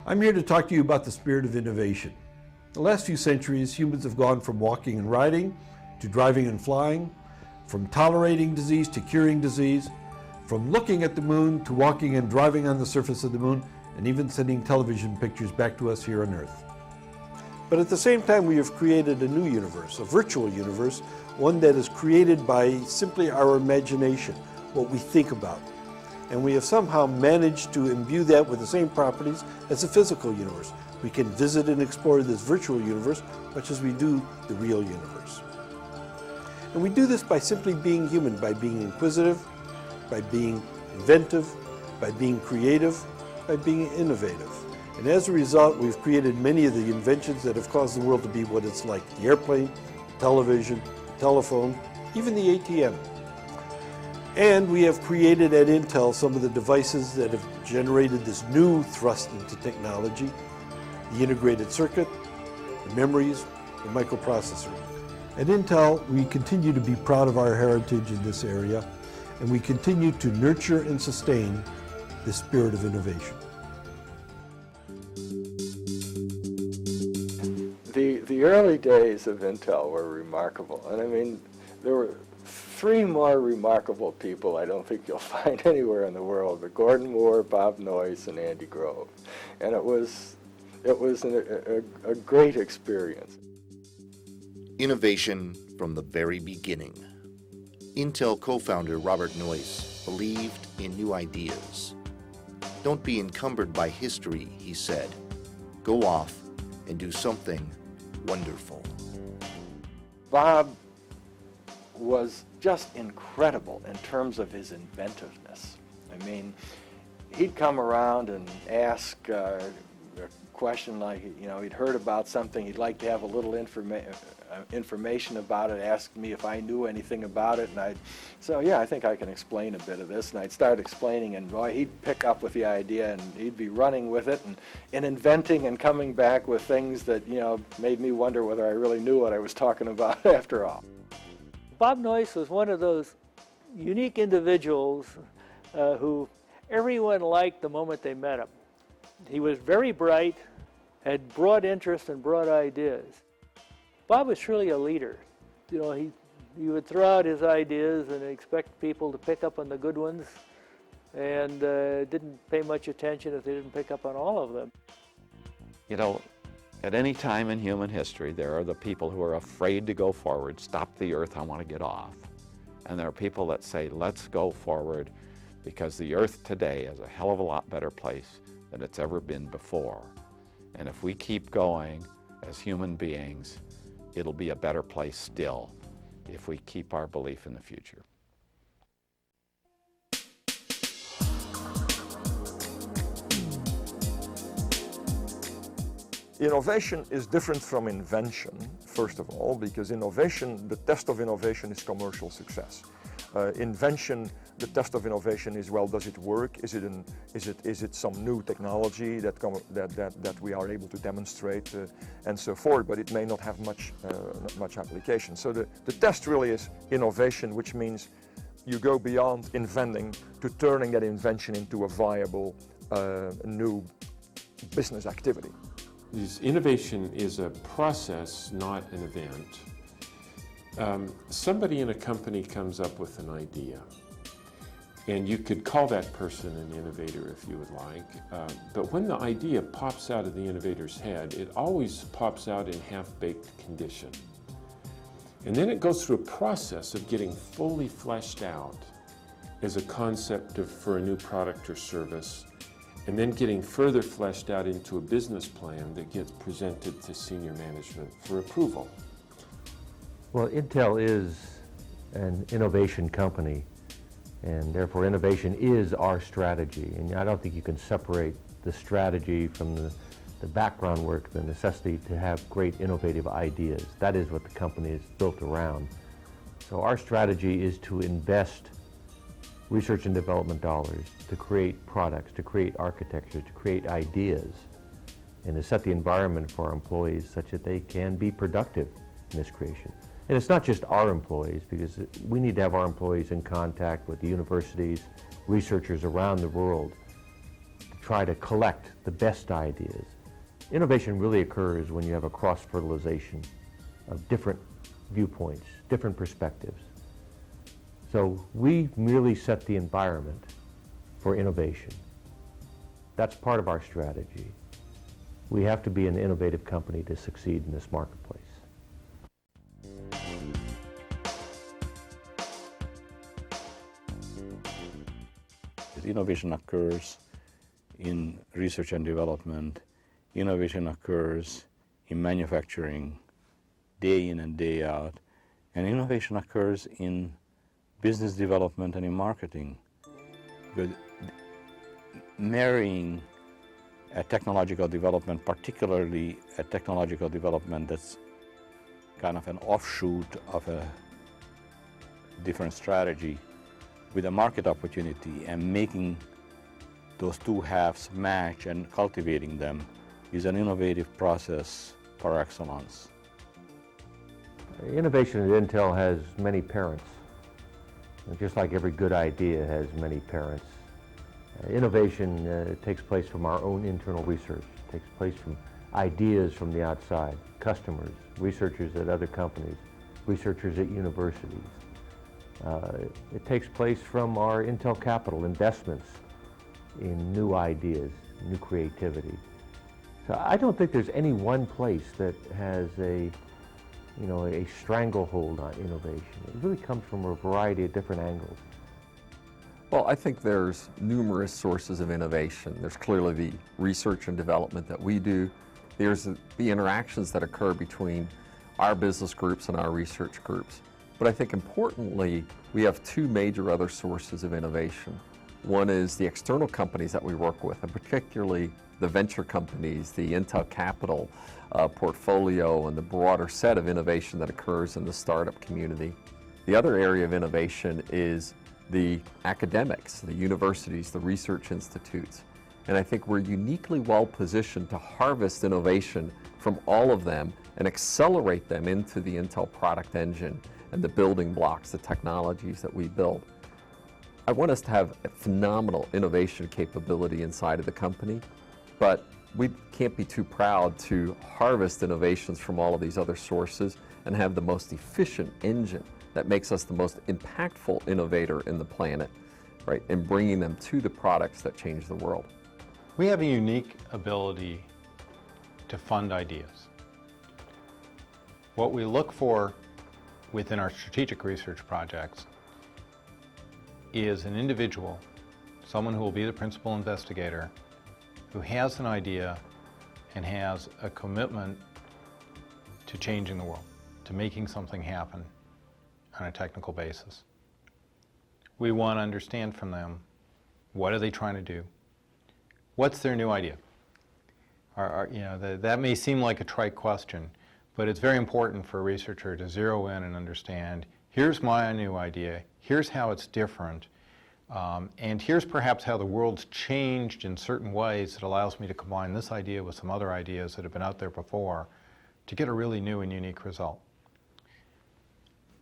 I'm here to talk to you about the spirit of innovation. The last few centuries, humans have gone from walking and riding to driving and flying, from tolerating disease to curing disease, from looking at the moon to walking and driving on the surface of the moon, and even sending television pictures back to us here on Earth. But at the same time, we have created a new universe, a virtual universe, one that is created by simply our imagination, what we think about. And we have somehow managed to imbue that with the same properties as the physical universe. We can visit and explore this virtual universe much as we do the real universe. And we do this by simply being human, by being inquisitive, by being inventive, by being creative, by being innovative. And as a result, we've created many of the inventions that have caused the world to be what it's like. The airplane, the television, the telephone, even the ATM. And we have created at Intel some of the devices that have generated this new thrust into technology, the integrated circuit, the memories, the microprocessor. At Intel, we continue to be proud of our heritage in this area, and we continue to nurture and sustain the spirit of innovation. The early days of Intel were remarkable, and I mean, there were three more remarkable people I don't think you'll find anywhere in the world, but Gordon Moore, Bob Noyce, and Andy Grove. And it was a great experience. Innovation from the very beginning. Intel co-founder Robert Noyce believed in new ideas. Don't be encumbered by history, he said. Go off and do something wonderful. Bob was just incredible in terms of his inventiveness. I mean, he'd come around and ask a question like, you know, he'd heard about something, he'd like to have a little information about it, ask me if I knew anything about it, and I'd say, yeah, I think I can explain a bit of this, and I'd start explaining, and boy, he'd pick up with the idea, and he'd be running with it, and inventing and coming back with things that, you know, made me wonder whether I really knew what I was talking about after all. Bob Noyce was one of those unique individuals who everyone liked the moment they met him. He was very bright, had broad interest and broad ideas. Bob was truly a leader. You know, he would throw out his ideas and expect people to pick up on the good ones, and didn't pay much attention if they didn't pick up on all of them. You know, at any time in human history, there are the people who are afraid to go forward, stop the earth, I want to get off. And there are people that say, let's go forward because the earth today is a hell of a lot better place than it's ever been before. And if we keep going as human beings, it'll be a better place still if we keep our belief in the future. Innovation is different from invention, first of all, because innovation, the test of innovation is commercial success. Invention, the test of innovation is, well, does it work? Is it some new technology that we are able to demonstrate and so forth? But it may not have much application. So the test really is innovation, which means you go beyond inventing to turning that invention into a viable new business activity. Innovation is a process, not an event. Somebody in a company comes up with an idea, and you could call that person an innovator if you would like, but when the idea pops out of the innovator's head, it always pops out in half-baked condition. And then it goes through a process of getting fully fleshed out as a concept for a new product or service, and then getting further fleshed out into a business plan that gets presented to senior management for approval. Well, Intel is an innovation company, and therefore innovation is our strategy. And I don't think you can separate the strategy from the background work, the necessity to have great innovative ideas. That is what the company is built around. So our strategy is to invest research and development dollars to create products, to create architecture, to create ideas, and to set the environment for our employees such that they can be productive in this creation. And it's not just our employees, because we need to have our employees in contact with the universities, researchers around the world to try to collect the best ideas. Innovation really occurs when you have a cross-fertilization of different viewpoints, different perspectives. So we merely set the environment for innovation. That's part of our strategy. We have to be an innovative company to succeed in this marketplace. Innovation occurs in research and development. Innovation occurs in manufacturing day in and day out. And innovation occurs in business development and in marketing. But marrying a technological development, particularly a technological development that's kind of an offshoot of a different strategy, with a market opportunity, and making those two halves match and cultivating them is an innovative process par excellence. Innovation at Intel has many parents. And just like every good idea has many parents. Innovation takes place from our own internal research. It takes place from ideas from the outside, customers, researchers at other companies, researchers at universities. It takes place from our Intel capital investments in new ideas, new creativity. So I don't think there's any one place that has a stranglehold on innovation. It really comes from a variety of different angles. Well, I think there's numerous sources of innovation. There's clearly the research and development that we do. There's the interactions that occur between our business groups and our research groups. But I think importantly, we have two major other sources of innovation. One is the external companies that we work with, and particularly the venture companies, the Intel Capital portfolio, and the broader set of innovation that occurs in the startup community. The other area of innovation is the academics, the universities, the research institutes. And I think we're uniquely well positioned to harvest innovation from all of them and accelerate them into the Intel product engine and the building blocks, the technologies that we build. I want us to have a phenomenal innovation capability inside of the company, but we can't be too proud to harvest innovations from all of these other sources and have the most efficient engine that makes us the most impactful innovator in the planet, right, and bringing them to the products that change the world. We have a unique ability to fund ideas. What we look for within our strategic research projects is an individual, someone who will be the principal investigator, who has an idea and has a commitment to changing the world, to making something happen on a technical basis. We want to understand from them, what are they trying to do? What's their new idea? That may seem like a trite question, but it's very important for a researcher to zero in and understand, here's my new idea, here's how it's different, and here's perhaps how the world's changed in certain ways that allows me to combine this idea with some other ideas that have been out there before to get a really new and unique result.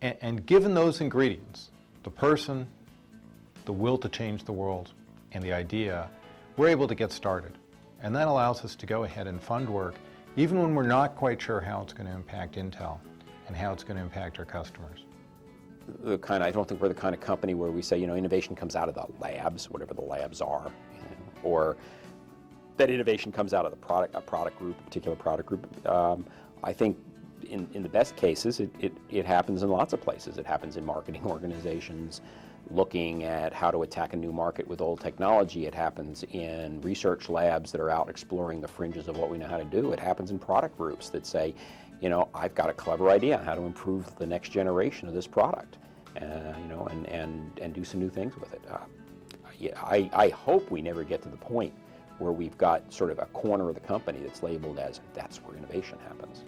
And given those ingredients, the person, the will to change the world, and the idea, we're able to get started. And that allows us to go ahead and fund work even when we're not quite sure how it's going to impact Intel and how it's going to impact our customers. I don't think we're the kind of company where we say, innovation comes out of the labs, whatever the labs are, or that innovation comes out of a product group, a particular product group. I think in the best cases, it happens in lots of places. It happens in marketing organizations, looking at how to attack a new market with old technology. It happens in research labs that are out exploring the fringes of what we know how to do. It happens in product groups that say, I've got a clever idea on how to improve the next generation of this product, and do some new things with it. I hope we never get to the point where we've got sort of a corner of the company that's labeled as that's where innovation happens.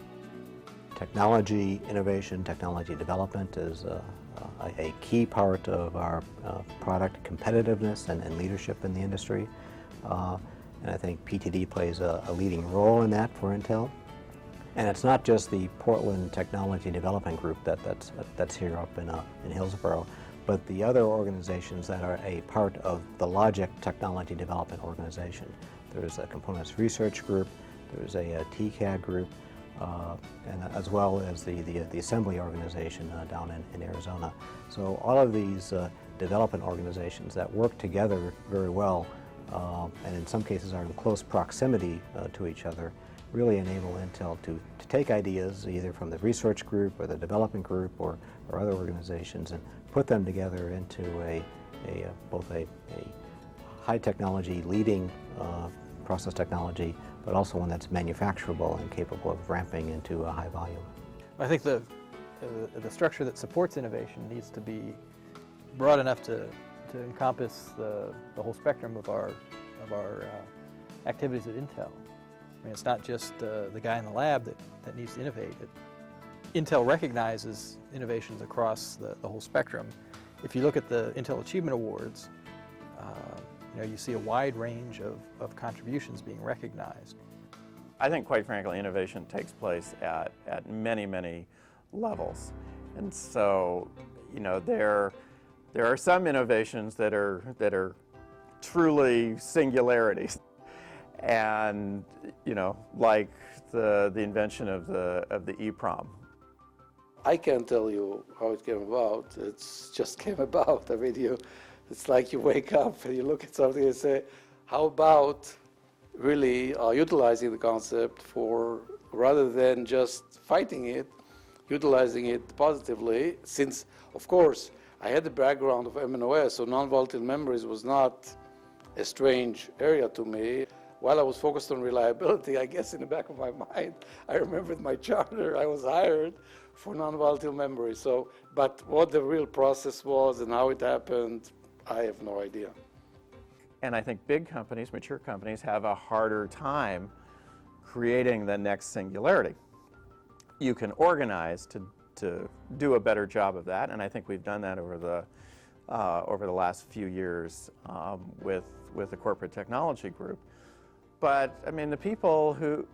Technology innovation, technology development is a key part of our product competitiveness and leadership in the industry. And I think PTD plays a leading role in that for Intel. And it's not just the Portland Technology Development Group that's here up in Hillsboro, but the other organizations that are a part of the Logic Technology Development Organization. There's a components research group, there's a TCAD group, and as well as the assembly organization down in Arizona. So all of these development organizations that work together very well, and in some cases are in close proximity to each other, really enable Intel to take ideas either from the research group or the development group or other organizations and put them together into both a high technology leading process technology, but also one that's manufacturable and capable of ramping into a high volume. I think the structure that supports innovation needs to be broad enough to encompass the whole spectrum of our activities at Intel. I mean, it's not just the guy in the lab that needs to innovate. Intel recognizes innovations across the whole spectrum. If you look at the Intel Achievement Awards, you see a wide range of contributions being recognized. I think, quite frankly, innovation takes place at many, many levels. And so, there are some innovations that are truly singularities. And, like the invention of the EEPROM. I can't tell you how it came about. It's just came about. I mean, it's like you wake up and you look at something and say, how about really utilizing the concept for, rather than just fighting it, utilizing it positively, since, of course, I had the background of MNOS, so non-volatile memories was not a strange area to me. While I was focused on reliability, I guess in the back of my mind, I remembered my charter. I was hired for non-volatile memory. So, but what the real process was and how it happened, I have no idea. And I think big companies, mature companies, have a harder time creating the next singularity. You can organize to do a better job of that, and I think we've done that over the last few years with the corporate technology group. But I mean, the people who,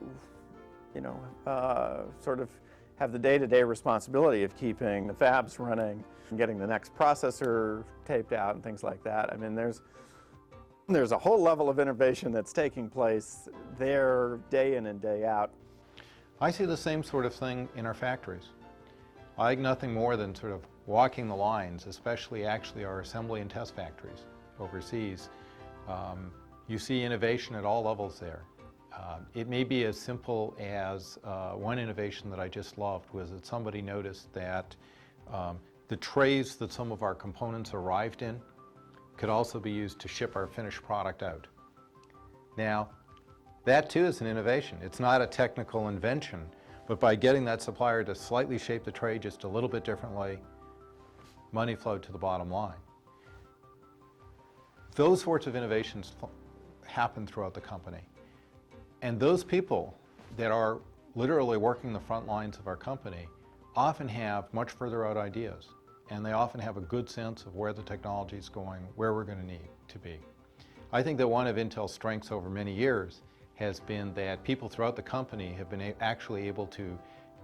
sort of have the day-to-day responsibility of keeping the fabs running and getting the next processor taped out and things like that. I mean, there's a whole level of innovation that's taking place there day in and day out. I see the same sort of thing in our factories. I like nothing more than sort of walking the lines, especially actually our assembly and test factories overseas. You see innovation at all levels there. It may be as simple as one innovation that I just loved was that somebody noticed that the trays that some of our components arrived in could also be used to ship our finished product out. Now, that too is an innovation. It's not a technical invention, but by getting that supplier to slightly shape the tray just a little bit differently, money flowed to the bottom line. Those sorts of innovations happen throughout the company. And those people that are literally working the front lines of our company often have much further out ideas, and they often have a good sense of where the technology is going, where we're going to need to be. I think that one of Intel's strengths over many years has been that people throughout the company have been actually able to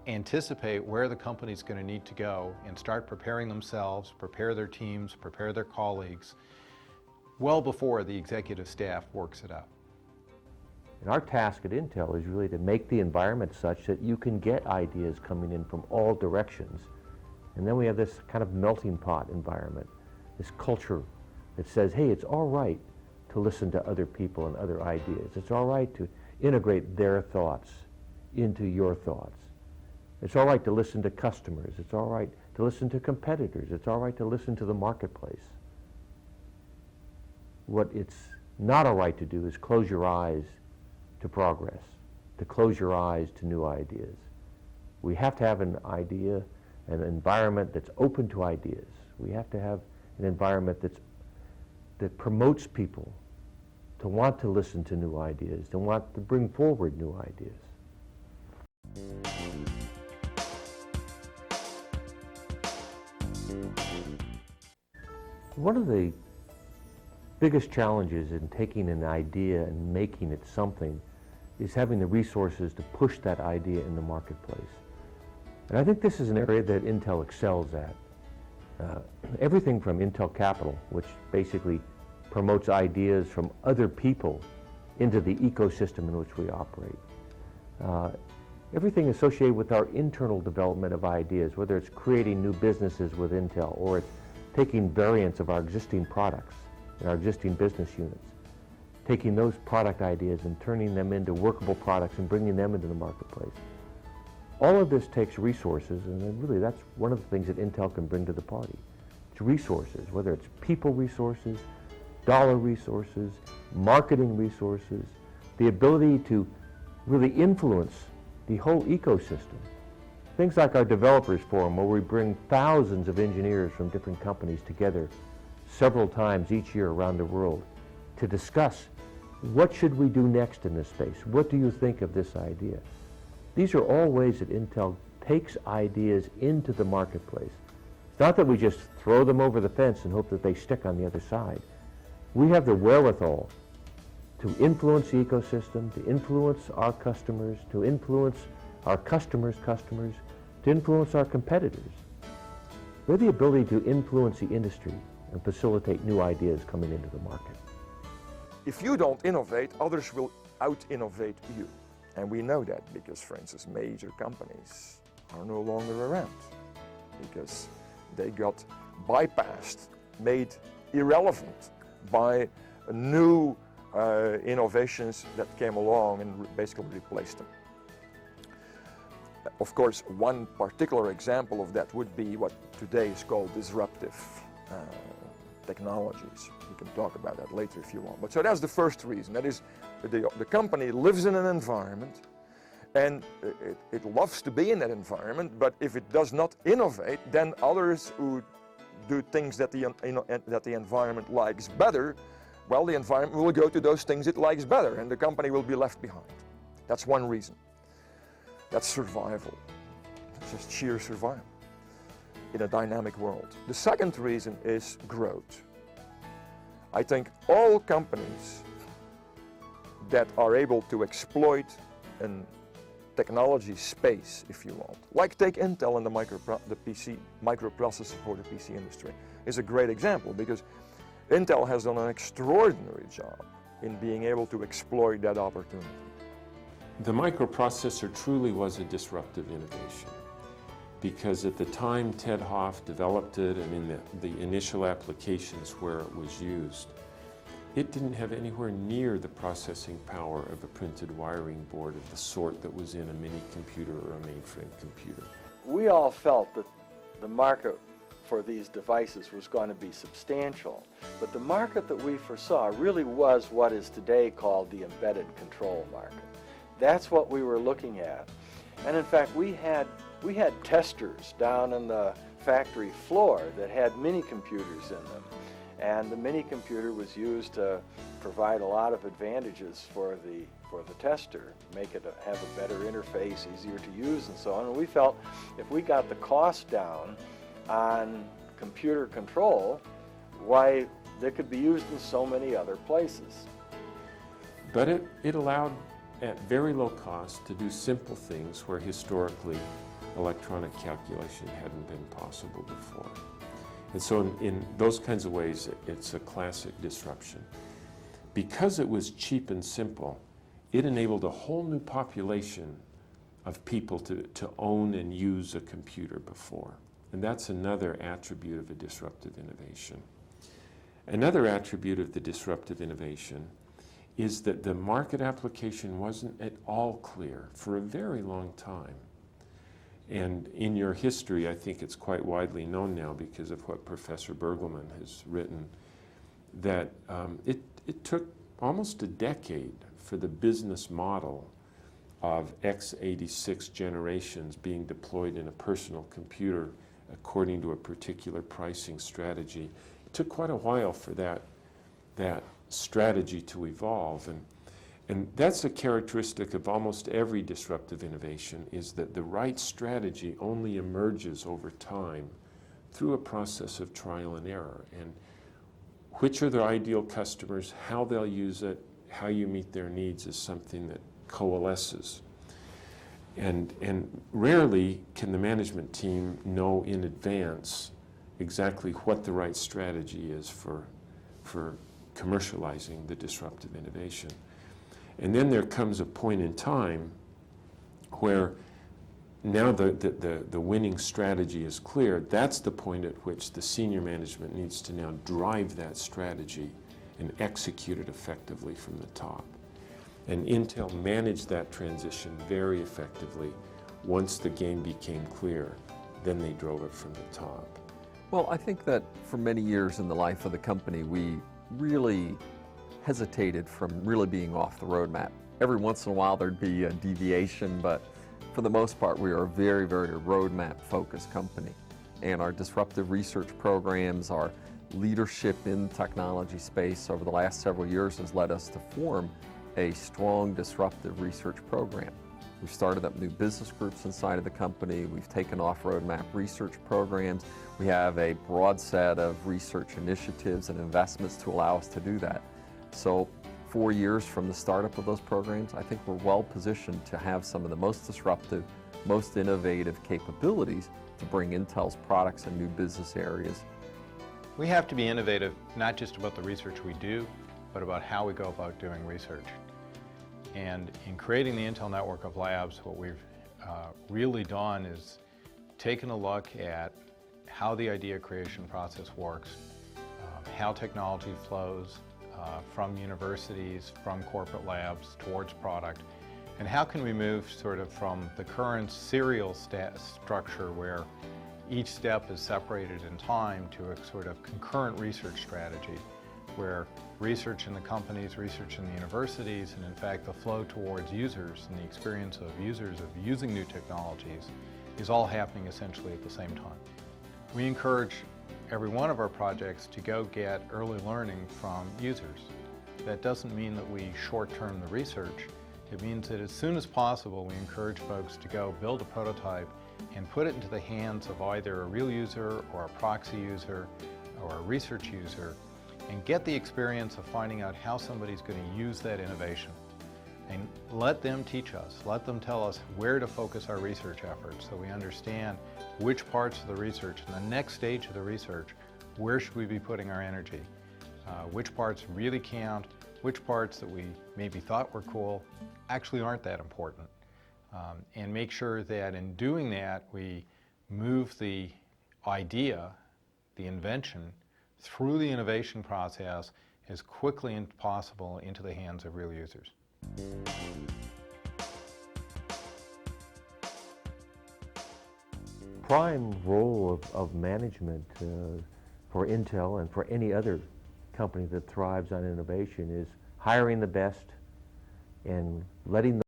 anticipate where the company's going to need to go and start preparing themselves, prepare their teams, prepare their colleagues, well before the executive staff works it out. And our task at Intel is really to make the environment such that you can get ideas coming in from all directions. And then we have this kind of melting pot environment, this culture that says, hey, it's all right to listen to other people and other ideas. It's all right to integrate their thoughts into your thoughts. It's all right to listen to customers. It's all right to listen to competitors. It's all right to listen to the marketplace. What it's not all right to do is close your eyes to progress, to close your eyes to new ideas. We have to have an idea, an environment that's open to ideas. We have to have an environment that promotes people to want to listen to new ideas, to want to bring forward new ideas. One of the biggest challenges in taking an idea and making it something is having the resources to push that idea in the marketplace. And I think this is an area that Intel excels at. Everything from Intel Capital, which basically promotes ideas from other people into the ecosystem in which we operate. Everything associated with our internal development of ideas, whether it's creating new businesses with Intel or it's taking variants of our existing products and our existing business units, taking those product ideas and turning them into workable products and bringing them into the marketplace. All of this takes resources, and then really that's one of the things that Intel can bring to the party. It's resources, whether it's people resources, dollar resources, marketing resources, the ability to really influence the whole ecosystem. Things like our developers forum, where we bring thousands of engineers from different companies together several times each year around the world to discuss what should we do next in this space? What do you think of this idea? These are all ways that Intel takes ideas into the marketplace. It's not that we just throw them over the fence and hope that they stick on the other side. We have the wherewithal to influence the ecosystem, to influence our customers, to influence our customers' customers, to influence our competitors. We have the ability to influence the industry and facilitate new ideas coming into the market. If you don't innovate, others will out-innovate you. And we know that because, for instance, major companies are no longer around because they got bypassed, made irrelevant by new innovations that came along and basically replaced them. Of course, one particular example of that would be what today is called disruptive technologies. We can talk about that later if you want. But so that's the first reason. That is, the company lives in an environment and it loves to be in that environment, but if it does not innovate, then others who do things that the environment likes better, well, the environment will go to those things it likes better and the company will be left behind. That's one reason. That's survival. It's just sheer survival in a dynamic world. The second reason is growth. I think all companies that are able to exploit a technology space, if you want, like take Intel and the PC microprocessor for the PC industry, is a great example because Intel has done an extraordinary job in being able to exploit that opportunity. The microprocessor truly was a disruptive innovation because at the time Ted Hoff developed it and in the initial applications where it was used, it didn't have anywhere near the processing power of a printed wiring board of the sort that was in a mini computer or a mainframe computer. We all felt that the market for these devices was going to be substantial, but the market that we foresaw really was what is today called the embedded control market. That's what we were looking at. And in fact, we had testers down on the factory floor that had mini computers in them. And the mini computer was used to provide a lot of advantages for the tester, make it have a better interface, easier to use and so on. And we felt if we got the cost down on computer control, why they could be used in so many other places. But it allowed at very low cost to do simple things where historically electronic calculation hadn't been possible before. And so in those kinds of ways, it's a classic disruption. Because it was cheap and simple, it enabled a whole new population of people to own and use a computer before. And that's another attribute of a disruptive innovation. Another attribute of the disruptive innovation is that the market application wasn't at all clear for a very long time. And in your history, I think it's quite widely known now because of what Professor Bergelman has written, that it took almost a decade for the business model of x86 generations being deployed in a personal computer according to a particular pricing strategy. It took quite a while for that strategy to evolve. And that's a characteristic of almost every disruptive innovation, is that the right strategy only emerges over time through a process of trial and error. And which are their ideal customers, how they'll use it, how you meet their needs is something that coalesces. And rarely can the management team know in advance exactly what the right strategy is for commercializing the disruptive innovation. And then there comes a point in time where now the winning strategy is clear. That's the point at which the senior management needs to now drive that strategy and execute it effectively from the top. And Intel managed that transition very effectively. Once the game became clear, then they drove it from the top. Well, I think that for many years in the life of the company, we really hesitated from really being off the roadmap. Every once in a while there'd be a deviation, but for the most part we are a very, very roadmap-focused company. And our disruptive research programs, our leadership in the technology space over the last several years has led us to form a strong disruptive research program. We've started up new business groups inside of the company. We've taken off roadmap research programs. We have a broad set of research initiatives and investments to allow us to do that. So 4 years from the startup of those programs, I think we're well positioned to have some of the most disruptive, most innovative capabilities to bring Intel's products and new business areas. We have to be innovative, not just about the research we do, but about how we go about doing research. And in creating the Intel network of labs, what we've really done is taken a look at how the idea creation process works, how technology flows from universities, from corporate labs towards product, and how can we move sort of from the current serial structure where each step is separated in time to a sort of concurrent research strategy where research in the companies, research in the universities, and in fact the flow towards users and the experience of users of using new technologies is all happening essentially at the same time. We encourage every one of our projects to go get early learning from users. That doesn't mean that we short-term the research. It means that as soon as possible we encourage folks to go build a prototype and put it into the hands of either a real user or a proxy user or a research user and get the experience of finding out how somebody's going to use that innovation. And let them teach us, let them tell us where to focus our research efforts so we understand which parts of the research and the next stage of the research, where should we be putting our energy, which parts really count, which parts that we maybe thought were cool actually aren't that important. And make sure that in doing that we move the idea, the invention, through the innovation process as quickly as possible into the hands of real users. Prime role of management for Intel and for any other company that thrives on innovation is hiring the best and letting